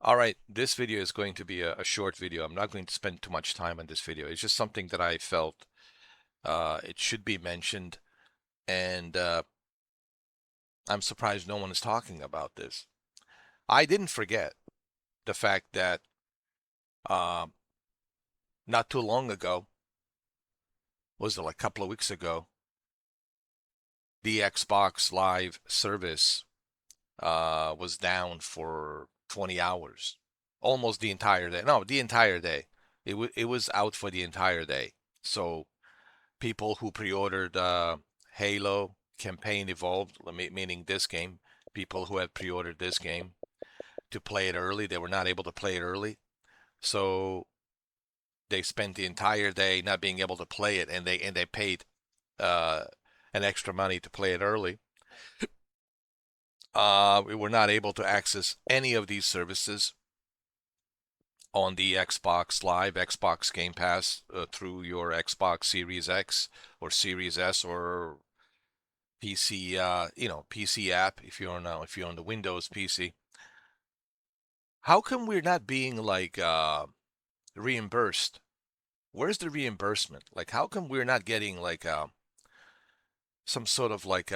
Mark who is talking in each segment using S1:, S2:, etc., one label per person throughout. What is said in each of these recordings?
S1: All right, this video is going to be a short video. I'm not going to spend too much time on this video. It's just something that I felt it should be mentioned, and I'm surprised no one is talking about this. I didn't forget the fact that uh, not too long ago, was it like a couple of weeks ago, the Xbox Live service was down for 20 hours, almost the entire day. No, the entire day. It was out for the entire day. So people who pre-ordered Halo Campaign Evolved, meaning this game, people who had pre-ordered this game to play it early, they were not able to play it early. So they spent the entire day not being able to play it, and they paid uh, an extra money to play it early. We were not able to access any of these services on the Xbox Live, Xbox Game Pass through your Xbox Series X or Series S or PC, PC app if you're on the Windows PC. How come we're not being like reimbursed? Where's the reimbursement? Like, how come we're not getting like some sort of like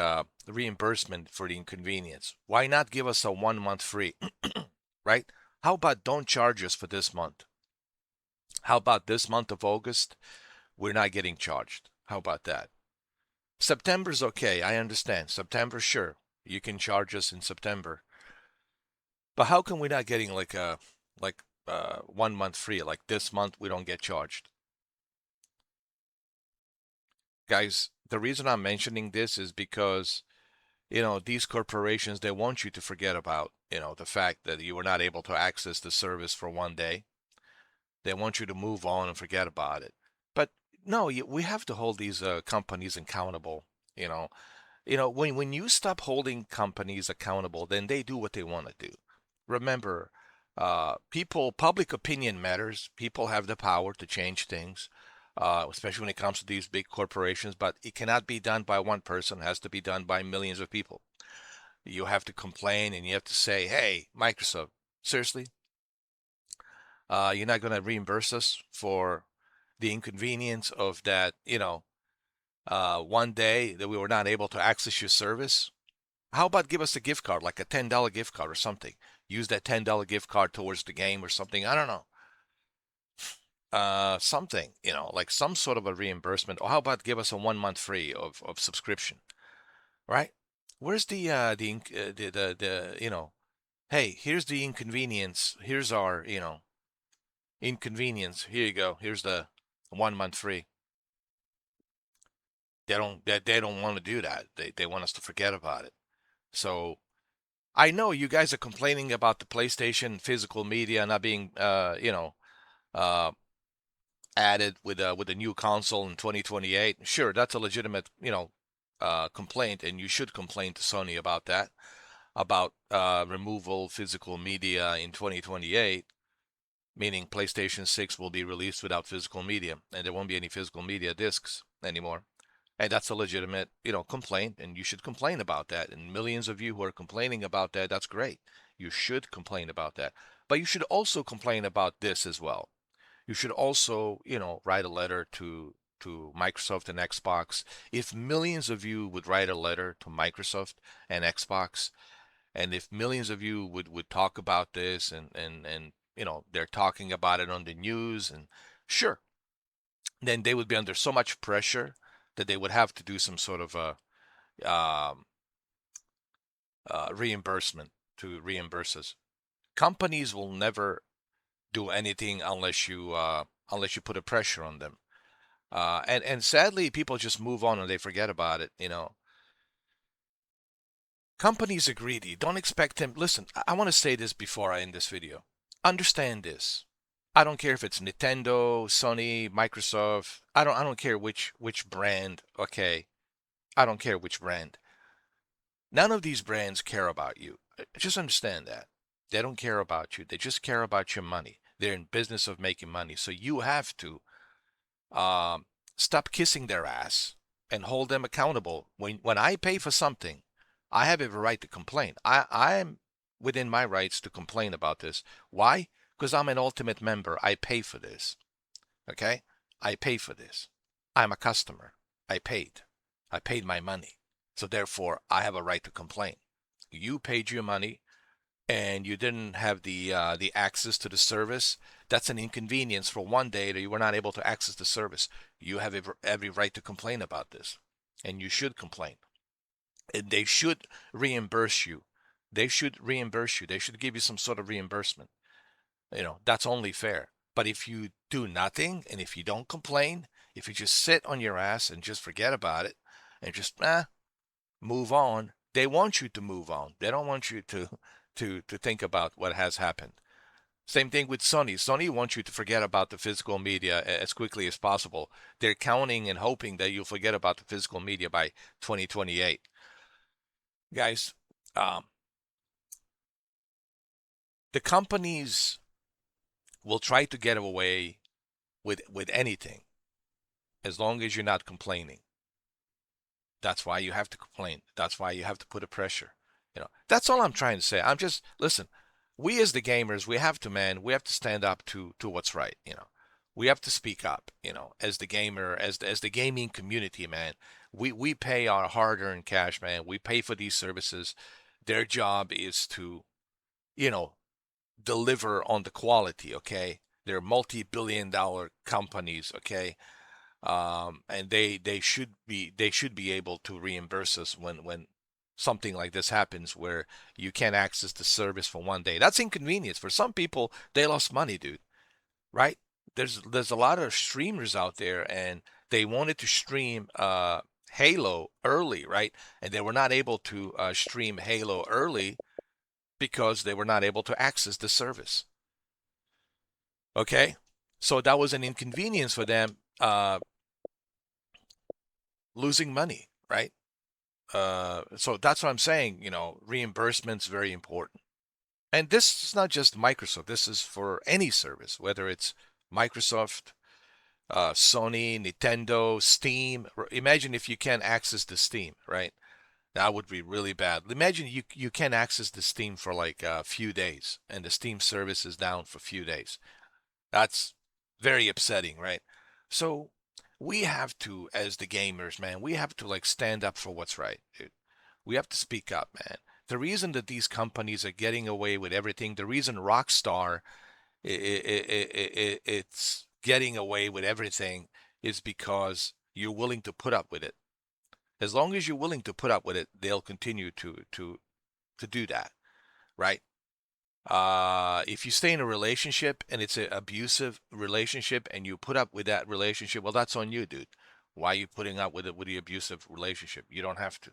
S1: reimbursement for the inconvenience? Why not give us a 1 month free, right? How about don't charge us for this month? How about this month of August? We're not getting charged. How about that? September's okay. I understand. September, sure. You can charge us in September. But how come we're not getting like 1 month free? Like this month we don't get charged. Guys, the reason I'm mentioning this is because, these corporations, they want you to forget about, the fact that you were not able to access the service for one day. They want you to move on and forget about it. But no, we have to hold these companies accountable, you know. When you stop holding companies accountable, then they do what they want to do. Remember, public opinion matters. People have the power to change things, especially when it comes to these big corporations, but it cannot be done by one person. It has to be done by millions of people. You have to complain and you have to say, hey, Microsoft, seriously, you're not going to reimburse us for the inconvenience of that, one day that we were not able to access your service? How about give us a gift card, like a $10 gift card or something? Use that $10 gift card towards the game or something. I don't know. Something, like some sort of a reimbursement. Or how about give us a 1 month free of subscription, right? Where's hey, here's the inconvenience. Here's our, inconvenience. Here you go. Here's the 1 month free. They don't want to do that. They want us to forget about it. So I know you guys are complaining about the PlayStation physical media not being uh added with a new console in 2028. Sure, that's a legitimate, complaint, and you should complain to Sony about that, about removal physical media in 2028, meaning PlayStation 6 will be released without physical media, and there won't be any physical media discs anymore. And that's a legitimate, complaint, and you should complain about that. And millions of you who are complaining about that, that's great. You should complain about that. But you should also complain about this as well. You should also, write a letter to Microsoft and Xbox. If millions of you would write a letter to Microsoft and Xbox, and if millions of you would talk about this and they're talking about it on the news, and sure, then they would be under so much pressure that they would have to do some sort of a um, reimbursement to reimburse us. Companies will never do anything unless you put a pressure on them. And sadly, people just move on and they forget about it. Companies are greedy. Don't expect them. Listen, I want to say this before I end this video. Understand this. I don't care if it's Nintendo, Sony, Microsoft. I don't care which brand. Okay, I don't care which brand. None of these brands care about you. Just understand that. They don't care about you. They just care about your money. They're in business of making money. So you have to um, stop kissing their ass and hold them accountable. When I pay for something, I have every right to complain. I'm within my rights to complain about this. Why? Because I'm an ultimate member. I pay for this. Okay? I pay for this. I'm a customer. I paid. I paid my money. So therefore, I have a right to complain. You paid your money and you didn't have the access to the service. That's an inconvenience for one day that you were not able to access the service. You have every right to complain about this, and you should complain. And they should reimburse you. They should reimburse you. They should give you some sort of reimbursement. That's only fair. But if you do nothing and if you don't complain, if you just sit on your ass and just forget about it and just move on, they want you to move on. They don't want you to think about what has happened. Same thing with Sony. Sony wants you to forget about the physical media as quickly as possible. They're counting and hoping that you'll forget about the physical media by 2028. Guys, um, the companies will try to get away with anything as long as you're not complaining. That's why you have to complain. That's why you have to put a pressure. That's all I'm trying to say. I'm just listen. We as the gamers, we have to, man. We have to stand up to what's right. We have to speak up. As the gamer, as the gaming community, man. We pay our hard-earned cash, man. We pay for these services. Their job is to, you know, deliver on the quality. Okay, they're multi-billion-dollar companies. Okay, and they should be able to reimburse us when something like this happens where you can't access the service for one day. That's inconvenience for some people. They lost money, dude. Right? There's a lot of streamers out there, and they wanted to stream Halo early, right? And they were not able to stream Halo early because they were not able to access the service. Okay, so that was an inconvenience for them, losing money, right? So that's what I'm saying. Reimbursement's very important. And this is not just Microsoft. This is for any service, whether it's Microsoft, Sony, Nintendo, Steam. Imagine if you can't access the Steam, right? That would be really bad. Imagine you can't access the Steam for like a few days, and the Steam service is down for a few days. That's very upsetting, right? So we have to, as the gamers, man, we have to like stand up for what's right, dude. We have to speak up, man. The reason that these companies are getting away with everything, the reason Rockstar it's getting away with everything is because you're willing to put up with it. As long as you're willing to put up with it, they'll continue to do that, right? If you stay in a relationship and it's an abusive relationship and you put up with that relationship, well, that's on you, dude. Why are you putting up with it with the abusive relationship? You don't have to.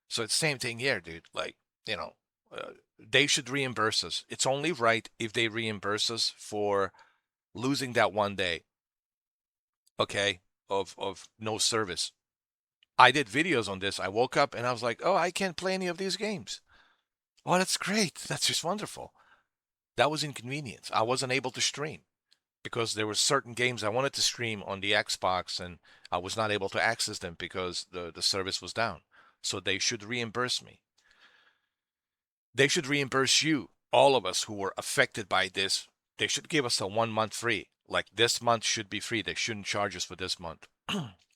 S1: So it's the same thing here, dude. Like, you know, they should reimburse us. It's only right if they reimburse us for losing that one day, okay, of no service. I did videos on this. I woke up and I was like, oh, I can't play any of these games. Oh, that's great. That's just wonderful. That was inconvenience. I wasn't able to stream because there were certain games I wanted to stream on the Xbox and I was not able to access them because the service was down. So they should reimburse me. They should reimburse you, all of us who were affected by this. They should give us a 1 month free. Like this month should be free. They shouldn't charge us for this month.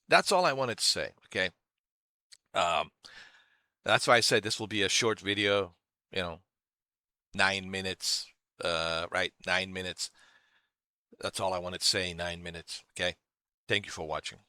S1: That's all I wanted to say. Okay. Um, that's why I said this will be a short video. You know, 9 minutes. Right, 9 minutes. That's all I wanted to say. 9 minutes. Okay. Thank you for watching.